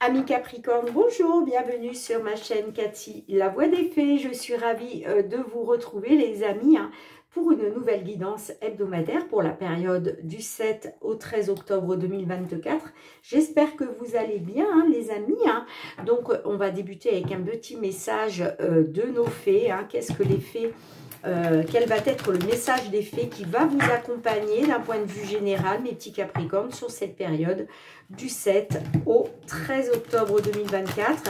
Amis Capricorne, bonjour, bienvenue sur ma chaîne Cathy, la voix des fées. Je suis ravie de vous retrouver les amis pour une nouvelle guidance hebdomadaire pour la période du 7 au 13 octobre 2024. J'espère que vous allez bien les amis. Donc on va débuter avec un petit message de nos fées. Qu'est-ce que les fées quel va être le message des fées qui va vous accompagner d'un point de vue général, mes petits Capricornes, sur cette période du 7 au 13 octobre 2024.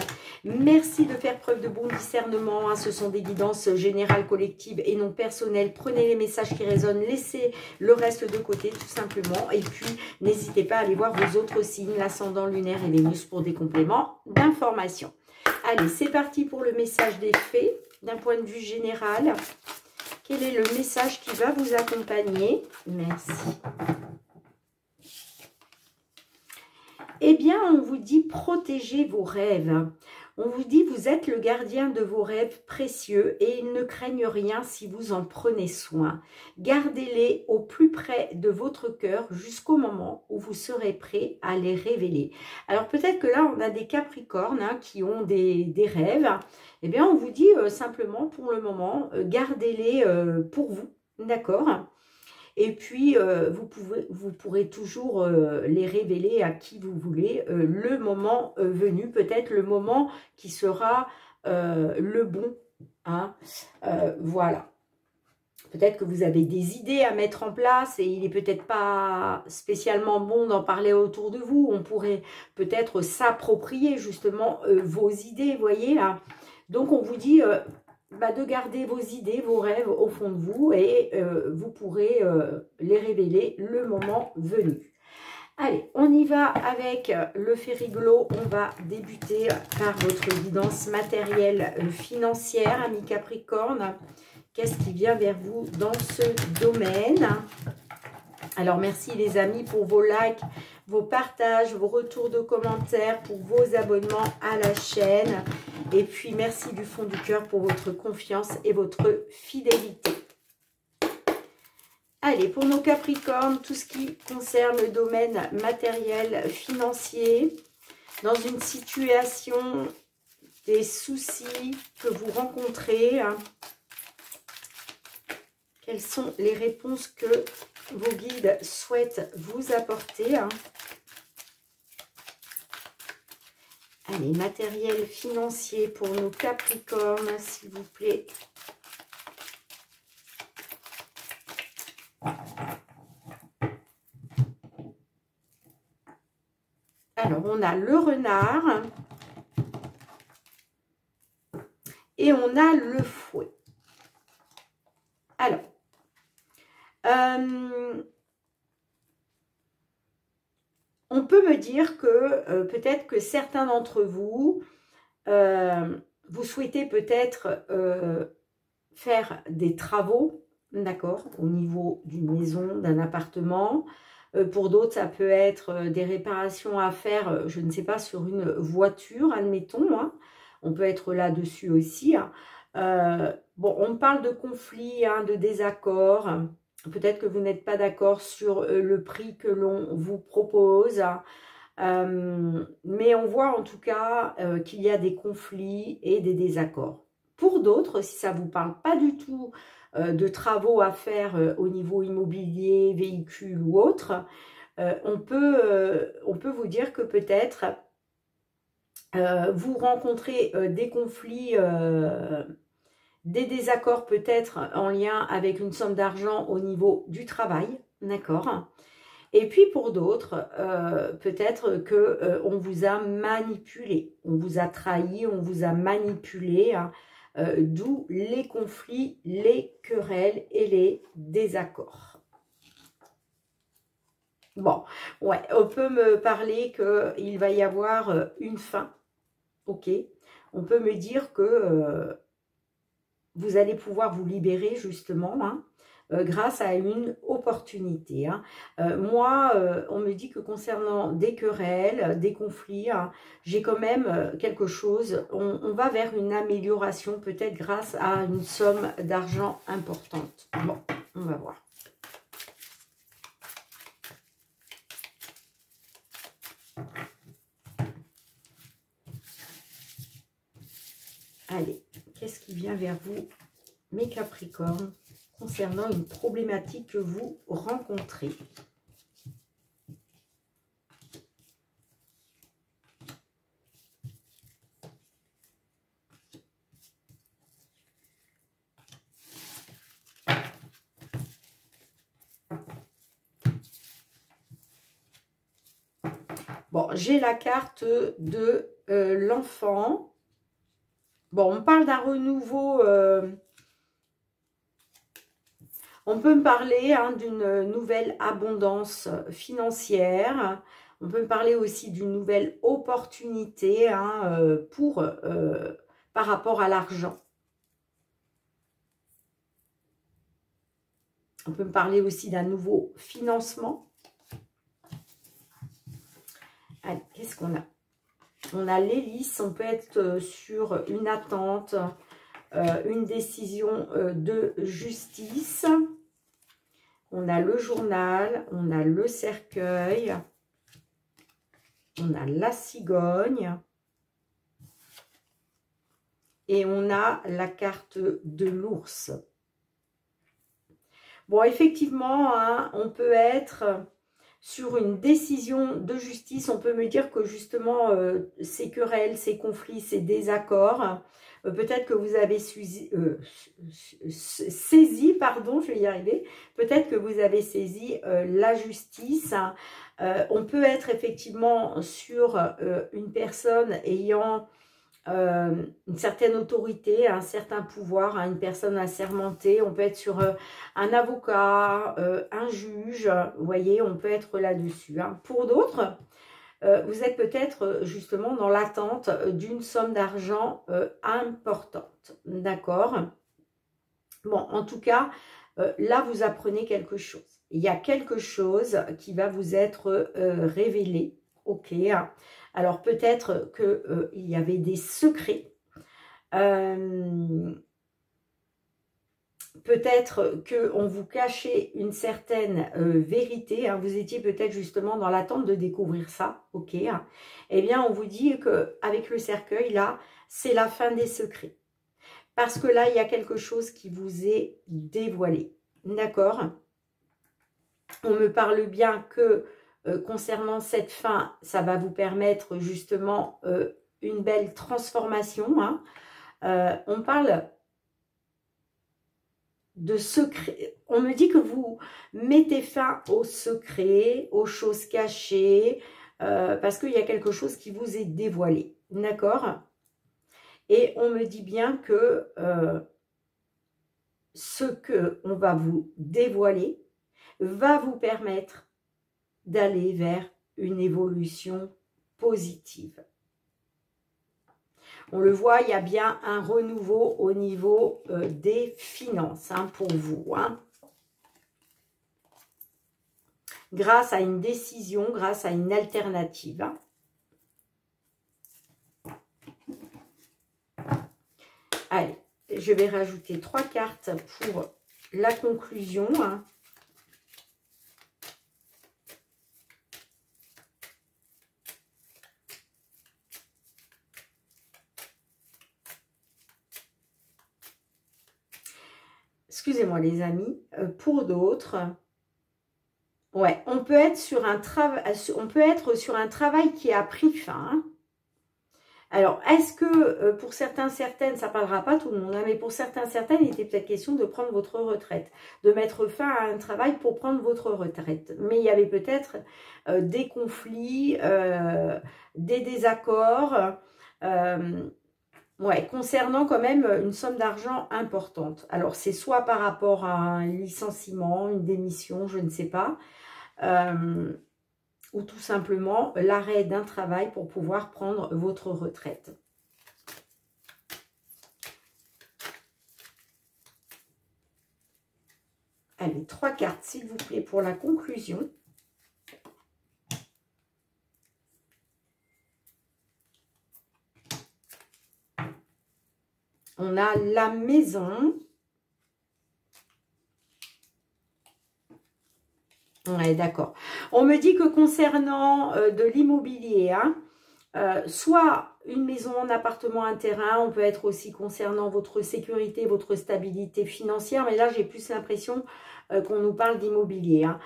Merci de faire preuve de bon discernement. Ce sont des guidances générales, collectives et non personnelles. Prenez les messages qui résonnent, laissez le reste de côté tout simplement. Et puis, n'hésitez pas à aller voir vos autres signes, l'ascendant lunaire et Vénus, pour des compléments d'information. Allez, c'est parti pour le message des fées d'un point de vue général. Quel est le message qui va vous accompagner? Merci. Eh bien, on vous dit protégez vos rêves. On vous dit vous êtes le gardien de vos rêves précieux et ils ne craignent rien si vous en prenez soin. Gardez-les au plus près de votre cœur jusqu'au moment où vous serez prêt à les révéler. Alors peut-être que là, on a des Capricornes qui ont des rêves. Eh bien, on vous dit simplement pour le moment, gardez-les pour vous, d'accord ? Et puis, vous pourrez toujours les révéler à qui vous voulez le moment venu, peut-être le moment qui sera le bon. Voilà. Peut-être que vous avez des idées à mettre en place et il n'est peut-être pas spécialement bon d'en parler autour de vous. On pourrait peut-être s'approprier justement vos idées, vous voyez là. Donc, on vous dit de garder vos idées, vos rêves au fond de vous et vous pourrez les révéler le moment venu. Allez, on y va avec le fait rigolo. On va débuter par votre guidance matérielle financière, amis Capricorne. Qu'est-ce qui vient vers vous dans ce domaine? Alors, merci les amis pour vos likes, vos partages, vos retours de commentaires, pour vos abonnements à la chaîne. Et puis, merci du fond du cœur pour votre confiance et votre fidélité. Allez, pour nos Capricornes, tout ce qui concerne le domaine matériel, financier, dans une situation, des soucis que vous rencontrez, quelles sont les réponses que vos guides souhaitent vous apporter? Allez, matériel financier pour nos Capricornes, s'il vous plaît. Alors, on a le renard et on a le fouet. Alors, on peut me dire que peut-être que certains d'entre vous, vous souhaitez peut-être faire des travaux, d'accord, au niveau d'une maison, d'un appartement. Pour d'autres, ça peut être des réparations à faire, je ne sais pas, sur une voiture, admettons. On peut être là-dessus aussi. Bon, on parle de conflits, de désaccords. Peut-être que vous n'êtes pas d'accord sur le prix que l'on vous propose. Mais on voit en tout cas qu'il y a des conflits et des désaccords. Pour d'autres, si ça ne vous parle pas du tout de travaux à faire au niveau immobilier, véhicule ou autre, on peut vous dire que peut-être vous rencontrez des conflits, des désaccords peut-être en lien avec une somme d'argent au niveau du travail, d'accord? Et puis pour d'autres, peut-être que on vous a manipulé, on vous a trahi, on vous a manipulé, d'où les conflits, les querelles et les désaccords. Bon, ouais, on peut me parler qu'il va y avoir une fin, ok? On peut me dire que vous allez pouvoir vous libérer justement, grâce à une opportunité. Moi, on me dit que concernant des querelles, des conflits, j'ai quand même quelque chose. On va vers une amélioration, peut-être grâce à une somme d'argent importante. Bon, on va voir. Allez, qu'est-ce qui vient vers vous, mes Capricornes, concernant une problématique que vous rencontrez? Bon, j'ai la carte de l'enfant. Bon, on parle d'un renouveau. On peut me parler d'une nouvelle abondance financière. On peut me parler aussi d'une nouvelle opportunité par rapport à l'argent. On peut me parler aussi d'un nouveau financement. Allez, qu'est-ce qu'on a? On a l'hélice, on peut être sur une attente, une décision de justice. On a le journal, on a le cercueil, on a la cigogne. Et on a la carte de l'ours. Bon, effectivement, hein, on peut être sur une décision de justice. On peut me dire que justement, ces querelles, ces conflits, ces désaccords, peut-être que vous avez saisi, pardon, je vais y arriver, peut-être que vous avez saisi la justice. On peut être effectivement sur une personne ayant une certaine autorité, un certain pouvoir, une personne assermentée. On peut être sur un avocat, un juge, vous voyez, on peut être là-dessus. Hein. Pour d'autres, vous êtes peut-être justement dans l'attente d'une somme d'argent importante, d'accord? Bon, en tout cas, là, vous apprenez quelque chose. Il y a quelque chose qui va vous être révélé, ok, hein. Alors, peut-être qu'il y avait des secrets. Peut-être qu'on vous cachait une certaine vérité. Hein. Vous étiez peut-être justement dans l'attente de découvrir ça. Ok, hein. Eh bien, on vous dit qu'avec le cercueil, là, c'est la fin des secrets. Parce que là, il y a quelque chose qui vous est dévoilé. D'accord? On me parle bien que concernant cette fin, ça va vous permettre justement une belle transformation. Hein. On parle de secret. On me dit que vous mettez fin aux secrets, aux choses cachées, parce qu'il y a quelque chose qui vous est dévoilé. D'accord? Et on me dit bien que ce qu'on va vous dévoiler va vous permettre d'aller vers une évolution positive. On le voit, il y a bien un renouveau au niveau des finances hein, pour vous. Hein. Grâce à une décision, grâce à une alternative. Hein. Allez, je vais rajouter 3 cartes pour la conclusion. Hein. Excusez-moi les amis, pour d'autres, ouais, on peut être sur un travail qui a pris fin. Hein. Alors, est-ce que pour certains, certaines, ça ne parlera pas tout le monde, hein, mais pour certains, certaines, il était peut-être question de prendre votre retraite, de mettre fin à un travail pour prendre votre retraite. Mais il y avait peut-être des conflits, des désaccords, ouais, concernant quand même une somme d'argent importante. Alors, c'est soit par rapport à un licenciement, une démission, je ne sais pas, ou tout simplement l'arrêt d'un travail pour pouvoir prendre votre retraite. Allez, 3 cartes, s'il vous plaît, pour la conclusion. On a la maison. Ouais, d'accord. On me dit que concernant de l'immobilier, hein, soit une maison, un appartement, un terrain. On peut être aussi concernant votre sécurité, votre stabilité financière. Mais là, j'ai plus l'impression qu'on nous parle d'immobilier. Hein.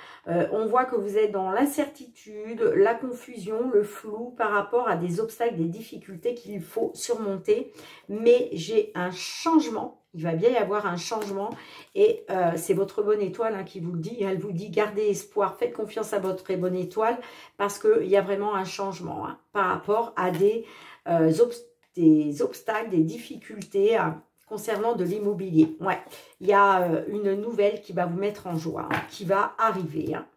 On voit que vous êtes dans l'incertitude, la confusion, le flou par rapport à des obstacles, des difficultés qu'il faut surmonter. Mais j'ai un changement. Il va bien y avoir un changement et c'est votre bonne étoile hein, qui vous le dit. Elle vous dit gardez espoir, faites confiance à votre bonne étoile parce qu'il y a vraiment un changement hein, par rapport à des obstacles, des difficultés concernant de l'immobilier. Ouais, il y a une nouvelle qui va vous mettre en joie, hein, qui va arriver. Hein.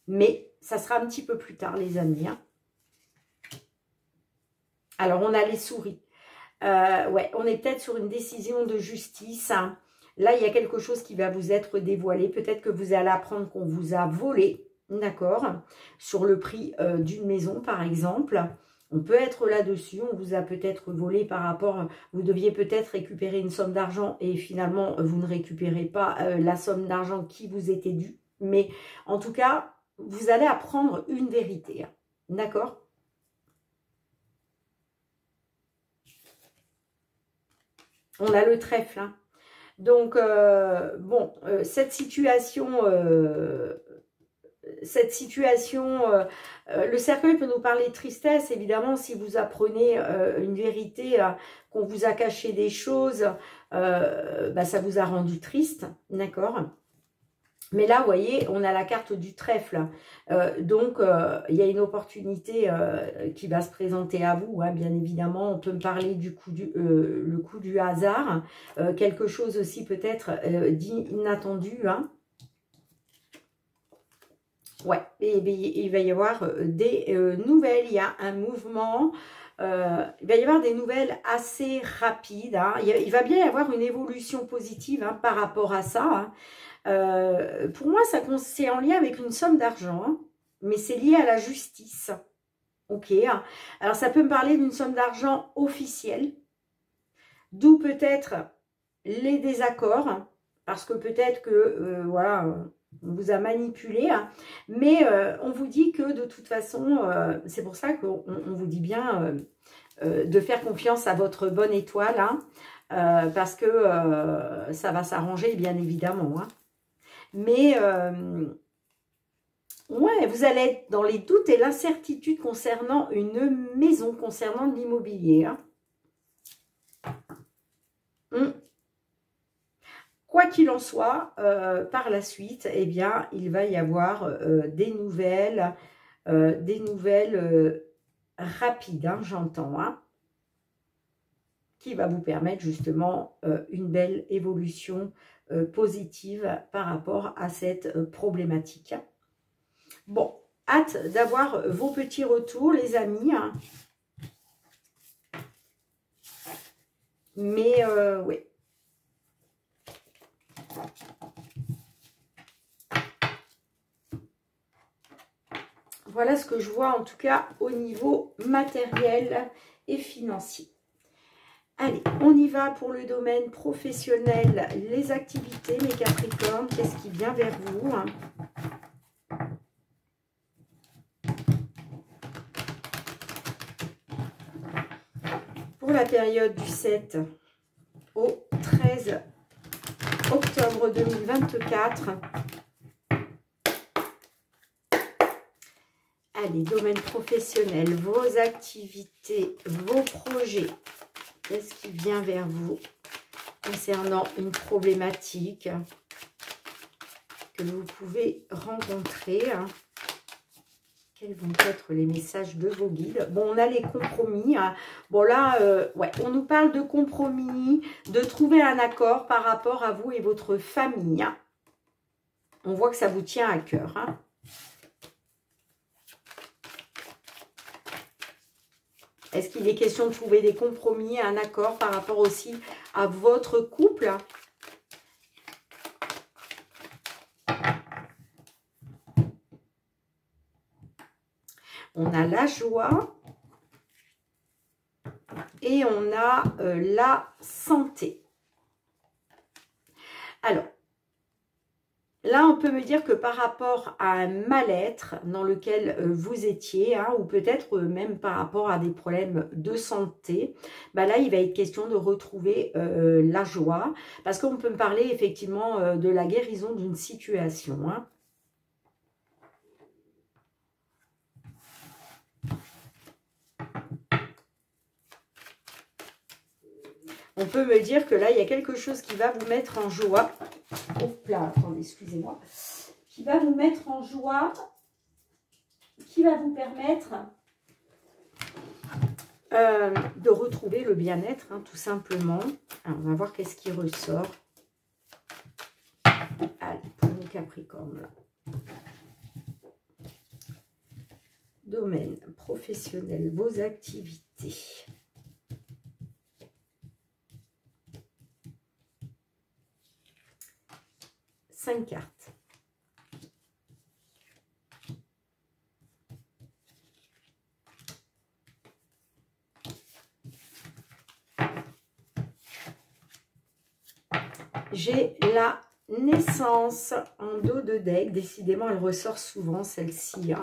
Mais ça sera un petit peu plus tard les amis. Hein. Alors on a les souris. Ouais, on est peut-être sur une décision de justice. Hein. Là, il y a quelque chose qui va vous être dévoilé. Peut-être que vous allez apprendre qu'on vous a volé, d'accord, sur le prix d'une maison, par exemple. On peut être là-dessus. On vous a peut-être volé par rapport... Vous deviez peut-être récupérer une somme d'argent et finalement, vous ne récupérez pas la somme d'argent qui vous était due. Mais en tout cas, vous allez apprendre une vérité, hein. D'accord ? On a le trèfle. Hein. Donc, bon, cette situation, le cercueil peut nous parler de tristesse. Évidemment, si vous apprenez une vérité, qu'on vous a caché des choses, bah, ça vous a rendu triste, d'accord ? Mais là, vous voyez, on a la carte du trèfle. Donc, il y a une opportunité qui va se présenter à vous. Hein, bien évidemment, on peut me parler du coup le coup du hasard. Quelque chose aussi peut-être d'inattendu. Hein. Ouais, et il va y avoir des nouvelles. Il y a un mouvement. Il va y avoir des nouvelles assez rapides. Hein. Il va bien y avoir une évolution positive hein, par rapport à ça. Hein. Pour moi, c'est en lien avec une somme d'argent, hein, mais c'est lié à la justice. Ok. Hein. Alors, ça peut me parler d'une somme d'argent officielle, d'où peut-être les désaccords, hein, parce que peut-être que, voilà, on vous a manipulé, hein, mais on vous dit que de toute façon, c'est pour ça qu'on vous dit bien de faire confiance à votre bonne étoile, hein, parce que ça va s'arranger, bien évidemment, hein. Mais, ouais, vous allez être dans les doutes et l'incertitude concernant une maison, concernant l'immobilier. Hein. Quoi qu'il en soit, par la suite, eh bien, il va y avoir des nouvelles rapides, hein, j'entends, hein, qui va vous permettre justement une belle évolution positive par rapport à cette problématique. Bon, hâte d'avoir vos petits retours, les amis. Hein. Mais, oui. Voilà ce que je vois en tout cas au niveau matériel et financier. Allez, on y va pour le domaine professionnel, les activités, mes Capricornes. Qu'est-ce qui vient vers vous hein? Pour la période du 7 au 13 octobre 2024. Allez, domaine professionnel, vos activités, vos projets. Qu'est-ce qui vient vers vous concernant une problématique que vous pouvez rencontrer? Hein. Quels vont être les messages de vos guides? Bon, on a les compromis. Hein. Bon, là, ouais, on nous parle de compromis, de trouver un accord par rapport à vous et votre famille. Hein. On voit que ça vous tient à cœur. Hein. Est-ce qu'il est question de trouver des compromis, un accord par rapport aussi à votre couple? On a la joie et on a la santé. Alors, Là, on peut me dire que par rapport à un mal-être dans lequel vous étiez, hein, ou peut-être même par rapport à des problèmes de santé, bah là, il va être question de retrouver la joie, parce qu'on peut me parler effectivement de la guérison d'une situation, hein. On peut me dire que là, il y a quelque chose qui va vous mettre en joie. Hop là, attendez, excusez-moi. Qui va vous mettre en joie, qui va vous permettre de retrouver le bien-être, hein, tout simplement. Alors, on va voir qu'est-ce qui ressort. Allez, pour nos Capricornes, là. Domaine professionnel, vos activités. 5 cartes. J'ai la naissance en dos de deck. Décidément, elle ressort souvent, celle-ci. Hein.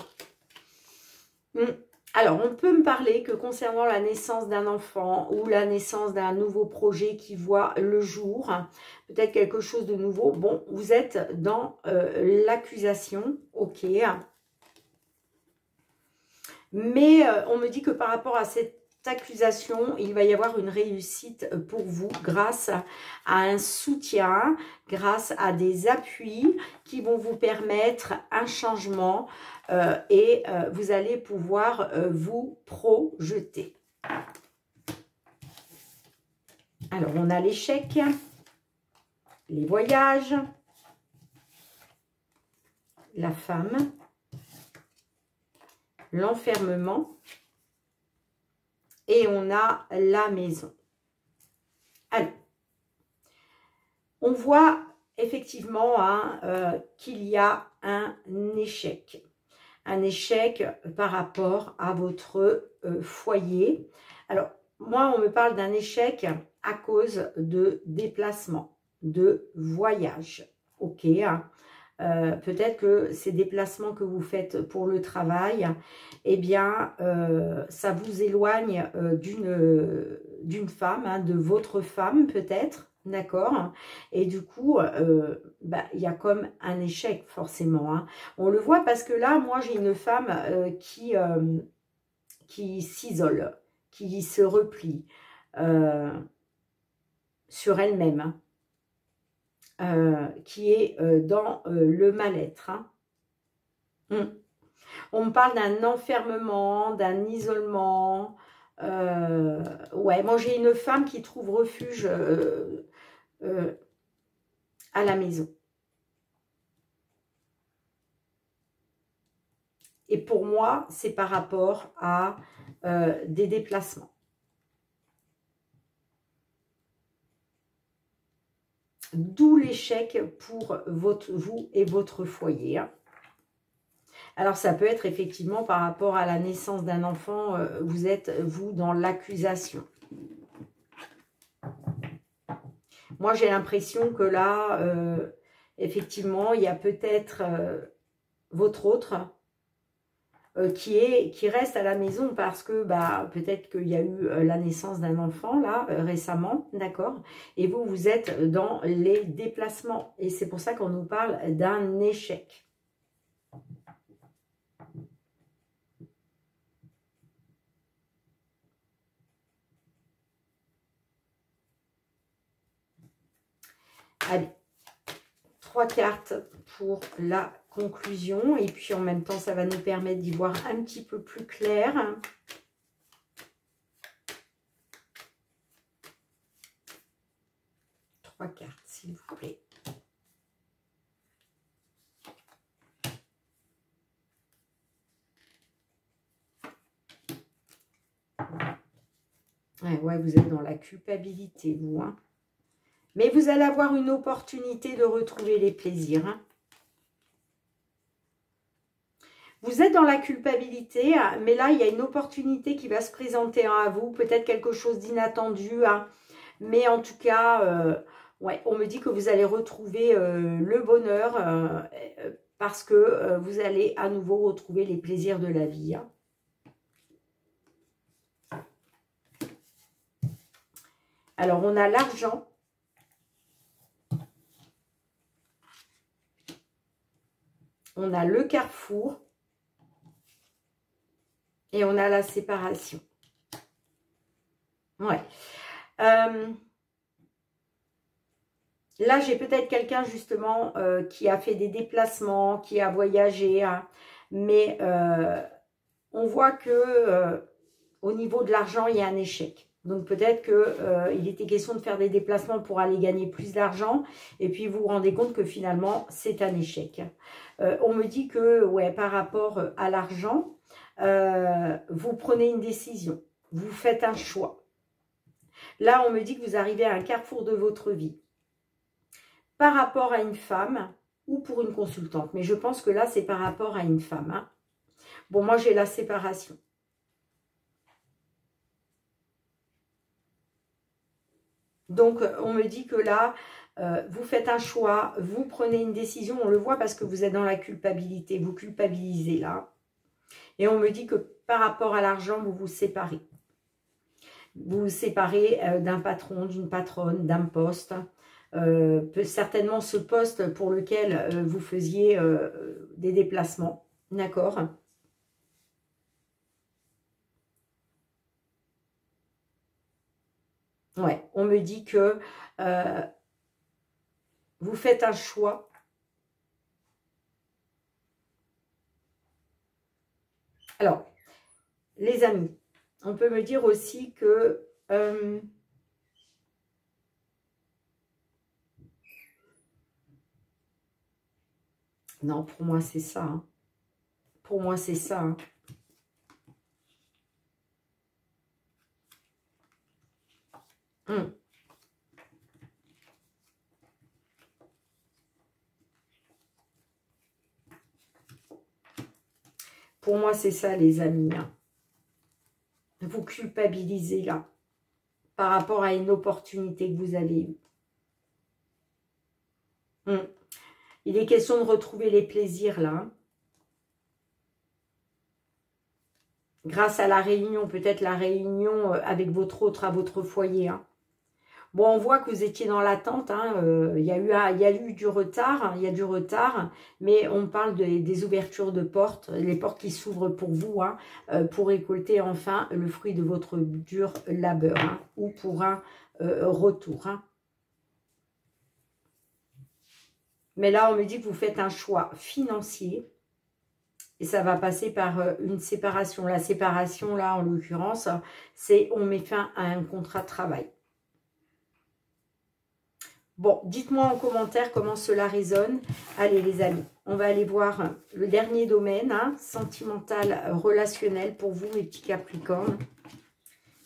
Alors, on peut me parler que concernant la naissance d'un enfant ou la naissance d'un nouveau projet qui voit le jour, peut-être quelque chose de nouveau. Bon, vous êtes dans l'accusation, ok. Mais on me dit que par rapport à cette accusation, il va y avoir une réussite pour vous grâce à un soutien, grâce à des appuis qui vont vous permettre un changement et vous allez pouvoir vous projeter. Alors, on a l'échec, les voyages, la femme, l'enfermement. Et on a la maison. Alors, on voit effectivement hein, qu'il y a un échec. Un échec par rapport à votre foyer. Alors, moi, on me parle d'un échec à cause de déplacement, de voyage. Ok, hein. Peut-être que ces déplacements que vous faites pour le travail, eh bien, ça vous éloigne d'une femme, hein, de votre femme peut-être, d'accord? Et du coup, bah, y a comme un échec forcément. Hein. On le voit parce que là, moi, j'ai une femme qui s'isole, qui se replie sur elle-même, hein. Qui est dans le mal-être. Hein. On me parle d'un enfermement, d'un isolement. Ouais, moi j'ai une femme qui trouve refuge à la maison. Et pour moi, c'est par rapport à des déplacements. D'où l'échec pour vous et votre foyer. Hein. Alors, ça peut être effectivement par rapport à la naissance d'un enfant, vous êtes, vous, dans l'accusation. Moi, j'ai l'impression que là, effectivement, il y a peut-être votre autre qui reste à la maison parce que bah, peut-être qu'il y a eu la naissance d'un enfant là récemment, d'accord? Et vous, vous êtes dans les déplacements. Et c'est pour ça qu'on nous parle d'un échec. Allez, 3 cartes pour la conclusion. Et puis en même temps, ça va nous permettre d'y voir un petit peu plus clair. Trois cartes, s'il vous plaît. Ouais, vous êtes dans la culpabilité, vous. Hein. Mais vous allez avoir une opportunité de retrouver les plaisirs. Hein. Vous êtes dans la culpabilité, mais là, il y a une opportunité qui va se présenter à vous. Peut-être quelque chose d'inattendu. Hein. Mais en tout cas, Ouais, on me dit que vous allez retrouver le bonheur parce que vous allez à nouveau retrouver les plaisirs de la vie. Hein. Alors, on a l'argent. On a le carrefour. Et on a la séparation. Ouais. Là, j'ai peut-être quelqu'un justement qui a fait des déplacements, qui a voyagé, hein, mais on voit que au niveau de l'argent, il y a un échec. Donc peut-être qu'il était question de faire des déplacements pour aller gagner plus d'argent, et puis vous vous rendez compte que finalement, c'est un échec. On me dit que, ouais, par rapport à l'argent, vous prenez une décision, vous faites un choix. Là, on me dit que vous arrivez à un carrefour de votre vie. Par rapport à une femme ou pour une consultante. Mais je pense que là, c'est par rapport à une femme. Hein. Bon, moi, j'ai la séparation. Donc, on me dit que là, vous faites un choix, vous prenez une décision. On le voit parce que vous êtes dans la culpabilité. Vous culpabilisez là. Et on me dit que par rapport à l'argent, vous vous séparez. Vous vous séparez d'un patron, d'une patronne, d'un poste. Certainement ce poste pour lequel vous faisiez des déplacements, d'accord? Ouais, on me dit que vous faites un choix. Alors, les amis, on peut me dire aussi que non, pour moi, c'est ça. Hein. Pour moi, c'est ça. Hein. Pour moi, c'est ça, les amis. Hein. Vous culpabilisez là, par rapport à une opportunité que vous avez eue. Il est question de retrouver les plaisirs là. Hein. Grâce à la réunion, peut-être la réunion avec votre autre à votre foyer. Hein. Bon, on voit que vous étiez dans l'attente. Hein, il y a eu du retard, hein, il y a du retard, mais on parle des ouvertures de portes, les portes qui s'ouvrent pour vous, hein, pour récolter enfin le fruit de votre dur labeur, hein, ou pour un retour. Hein. Mais là, on me dit que vous faites un choix financier. Et ça va passer par une séparation. La séparation, là, en l'occurrence, c'est on met fin à un contrat de travail. Bon, dites-moi en commentaire comment cela résonne. Allez, les amis, on va aller voir le dernier domaine, hein, sentimental, relationnel pour vous, mes petits Capricornes.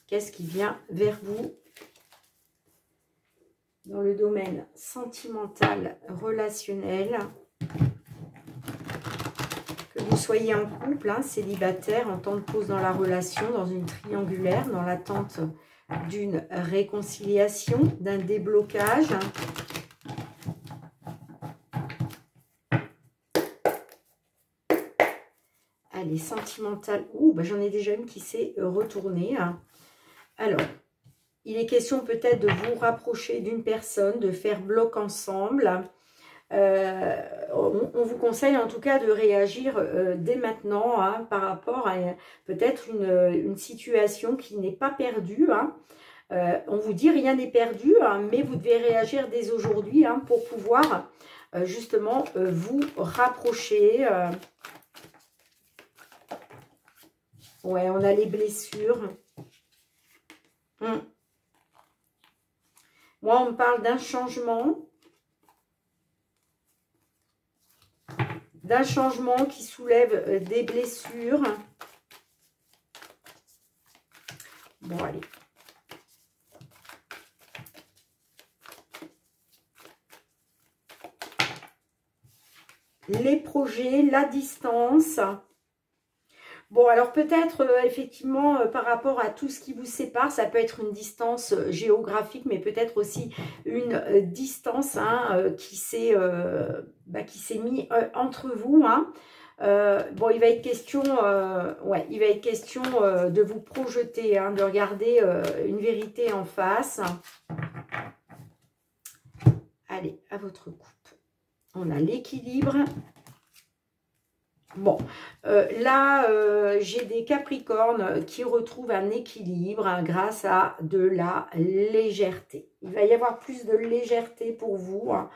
Qu'est-ce qui vient vers vous dans le domaine sentimental, relationnel ? Vous soyez en couple, hein, célibataire, en temps de pause dans la relation, dans une triangulaire, dans l'attente d'une réconciliation, d'un déblocage. Allez, sentimental. Ouh, bah, j'en ai déjà une qui s'est retournée. Hein. Alors, il est question peut-être de vous rapprocher d'une personne, de faire bloc ensemble. On vous conseille en tout cas de réagir dès maintenant hein, par rapport à peut-être une situation qui n'est pas perdue. Hein. On vous dit rien n'est perdu, hein, mais vous devez réagir dès aujourd'hui hein, pour pouvoir justement vous rapprocher. Ouais, on a les blessures. Moi, on me parle d'un changement. D'un changement qui soulève des blessures. Bon, allez. Les projets, la distance. Bon, alors peut-être, effectivement, par rapport à tout ce qui vous sépare, ça peut être une distance géographique, mais peut-être aussi une distance hein, qui s'est mise entre vous. Hein. Bon, il va être question, ouais, il va être question de vous projeter, hein, de regarder une vérité en face. Allez, à votre coupe. On a l'équilibre. Bon, là, j'ai des Capricornes qui retrouvent un équilibre hein, grâce à de la légèreté. Il va y avoir plus de légèreté pour vous, hein,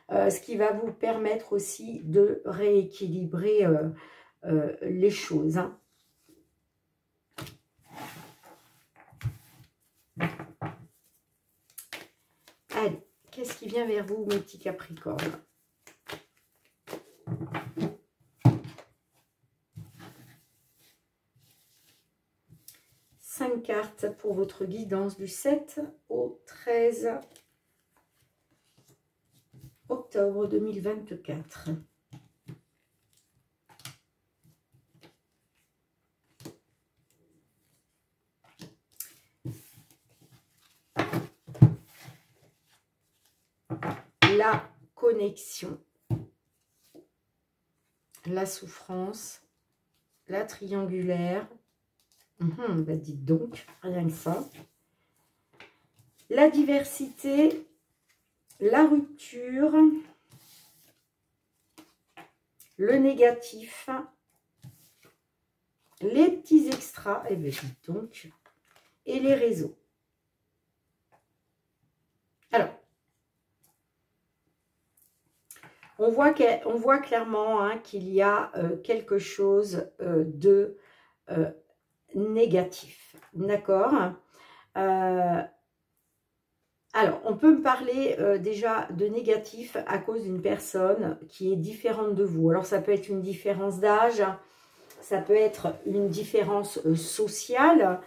ce qui va vous permettre aussi de rééquilibrer les choses. Hein. Allez, qu'est-ce qui vient vers vous, mes petits Capricornes? Cinq cartes pour votre guidance du 7 au 13 octobre 2024. La connexion, la souffrance, la triangulaire. Bah dites donc, rien que ça. La diversité, la rupture, le négatif, les petits extras, et bien dites donc, et les réseaux. Alors, on voit clairement hein, qu'il y a quelque chose de négatif. D'accord. Alors, on peut me parler déjà de négatif à cause d'une personne qui est différente de vous. Alors, ça peut être une différence d'âge, ça peut être une différence sociale,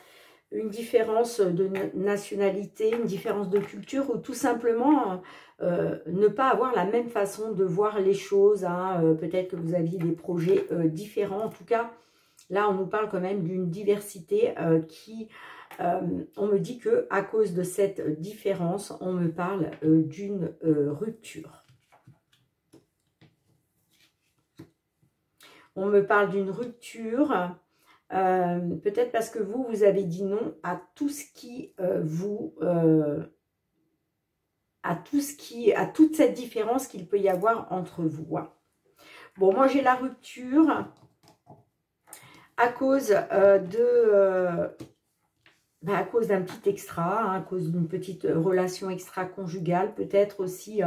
une différence de nationalité, une différence de culture, ou tout simplement ne pas avoir la même façon de voir les choses. Hein. Peut-être que vous aviez des projets différents. En tout cas, là, on nous parle quand même d'une diversité on me dit que à cause de cette différence, on me parle d'une rupture. On me parle d'une rupture, peut-être parce que vous avez dit non à tout ce qui à toute cette différence qu'il peut y avoir entre vous. Bon, moi j'ai la rupture à cause à cause d'un petit extra, hein, à cause d'une petite relation extra-conjugale, peut-être aussi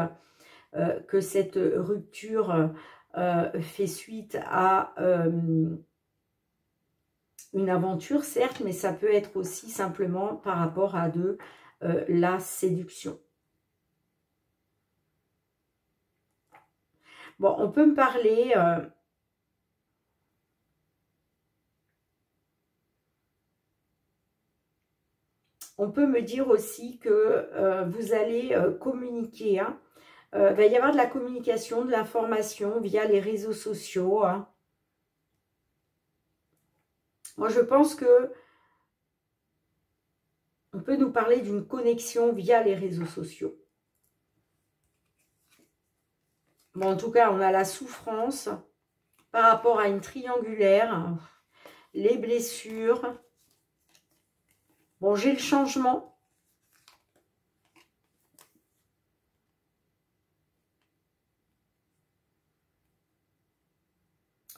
que cette rupture fait suite à une aventure, certes, mais ça peut être aussi simplement par rapport à de la séduction. Bon, on peut me parler... on peut me dire aussi que vous allez communiquer. Hein. Va y avoir de la communication, de l'information via les réseaux sociaux. Hein. Moi, je pense que on peut nous parler d'une connexion via les réseaux sociaux. Bon, en tout cas, on a la souffrance par rapport à une triangulaire, les blessures. Bon, j'ai le changement.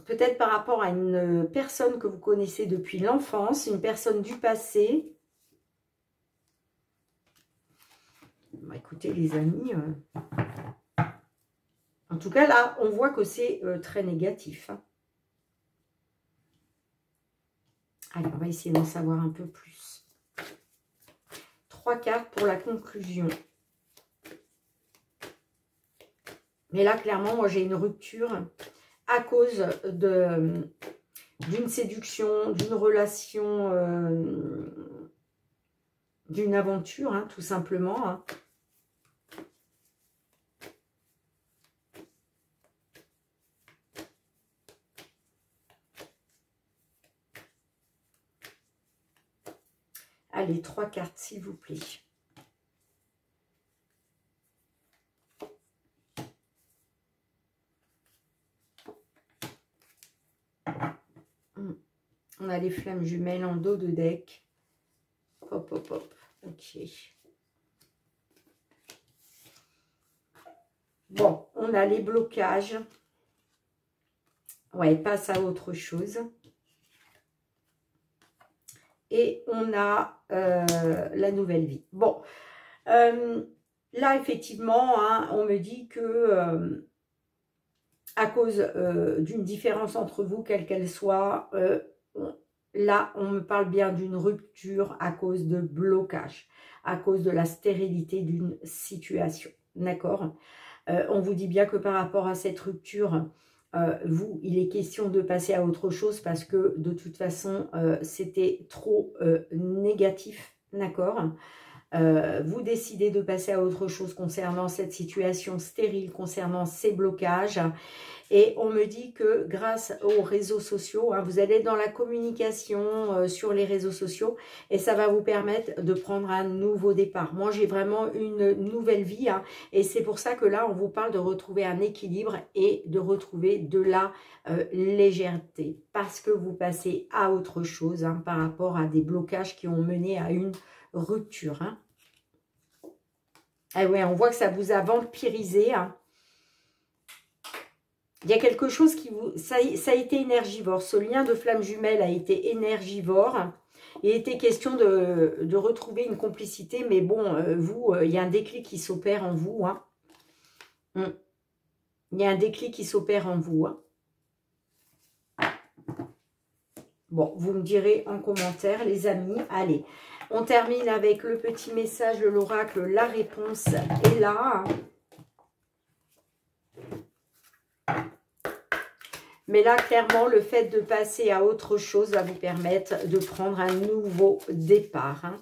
Peut-être par rapport à une personne que vous connaissez depuis l'enfance, une personne du passé. Bon, écoutez, les amis, en tout cas, là, on voit que c'est très négatif. Hein. Allez, on va essayer d'en savoir un peu plus. 3 cartes pour la conclusion. Mais là, clairement, moi, j'ai une rupture à cause d'une séduction, d'une relation, d'une aventure, hein, tout simplement. Hein. Allez, 3 cartes, s'il vous plaît. On a les flammes jumelles en dos de deck. Hop, hop, hop. Ok. Bon, on a les blocages. Ouais, passe à autre chose. Et on a la nouvelle vie. Bon, là, effectivement, hein, on me dit que à cause d'une différence entre vous, quelle qu'elle soit, là, on me parle bien d'une rupture à cause de blocage, à cause de la stérilité d'une situation. D'accord? On vous dit bien que par rapport à cette rupture, vous, il est question de passer à autre chose parce que de toute façon, c'était trop négatif. D'accord? Vous décidez de passer à autre chose concernant cette situation stérile, concernant ces blocages. Et on me dit que grâce aux réseaux sociaux, hein, vous allez dans la communication sur les réseaux sociaux et ça va vous permettre de prendre un nouveau départ. Moi, j'ai vraiment une nouvelle vie hein, et c'est pour ça que là, on vous parle de retrouver un équilibre et de retrouver de la légèreté parce que vous passez à autre chose hein, par rapport à des blocages qui ont mené à une rupture. Hein. Ah ouais, on voit que ça vous a vampirisé. Hein. Il y a quelque chose qui vous... Ça a été énergivore. Ce lien de flamme jumelle a été énergivore. Il était question de retrouver une complicité. Mais bon, vous, il y a un déclic qui s'opère en vous. Hein. Il y a un déclic qui s'opère en vous. Hein. Bon, vous me direz en commentaire, les amis. Allez, on termine avec le petit message de l'oracle. La réponse est là. Mais là, clairement, le fait de passer à autre chose va vous permettre de prendre un nouveau départ. Hein.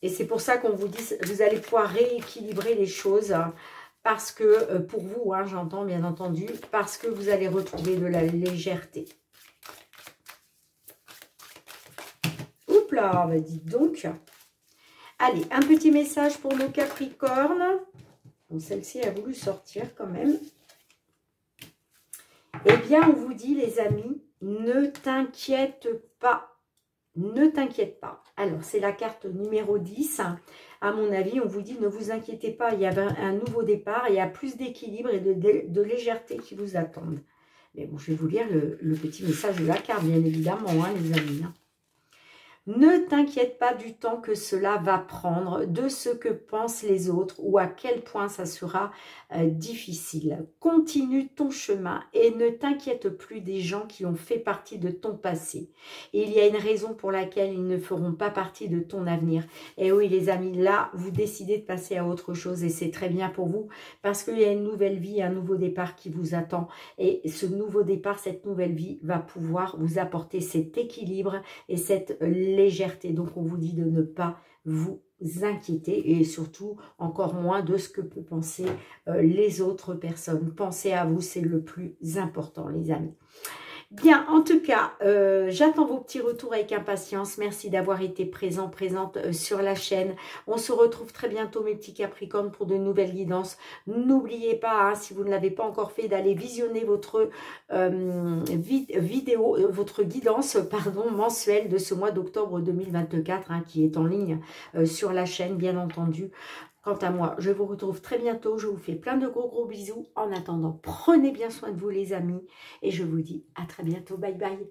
Et c'est pour ça qu'on vous dit, vous allez pouvoir rééquilibrer les choses. Parce que, pour vous, hein, j'entends bien entendu, parce que vous allez retrouver de la légèreté. Oups là, bah dites donc. Allez, un petit message pour nos Capricornes. Bon, celle-ci a voulu sortir quand même. Eh bien, on vous dit, les amis, ne t'inquiète pas. Ne t'inquiète pas. Alors, c'est la carte numéro 10. À mon avis, on vous dit, ne vous inquiétez pas, il y a un nouveau départ, il y a plus d'équilibre et de légèreté qui vous attendent. Mais bon, je vais vous lire le petit message de la carte, bien évidemment, hein, les amis. Hein. Ne t'inquiète pas du temps que cela va prendre, de ce que pensent les autres ou à quel point ça sera difficile. Continue ton chemin et ne t'inquiète plus des gens qui ont fait partie de ton passé. Et il y a une raison pour laquelle ils ne feront pas partie de ton avenir. Et oui, les amis, là, vous décidez de passer à autre chose et c'est très bien pour vous parce qu'il y a une nouvelle vie, un nouveau départ qui vous attend. Et ce nouveau départ, cette nouvelle vie va pouvoir vous apporter cet équilibre et cette légèreté. Donc, on vous dit de ne pas vous inquiéter et surtout encore moins de ce que peuvent penser les autres personnes. Pensez à vous, c'est le plus important, les amis. Bien, en tout cas, j'attends vos petits retours avec impatience. Merci d'avoir été présente sur la chaîne. On se retrouve très bientôt, mes petits Capricornes, pour de nouvelles guidances. N'oubliez pas, hein, si vous ne l'avez pas encore fait, d'aller visionner votre vidéo, votre guidance mensuelle de ce mois d'octobre 2024, hein, qui est en ligne sur la chaîne, bien entendu. Quant à moi, je vous retrouve très bientôt. Je vous fais plein de gros bisous. En attendant, prenez bien soin de vous, les amis. Et je vous dis à très bientôt. Bye bye.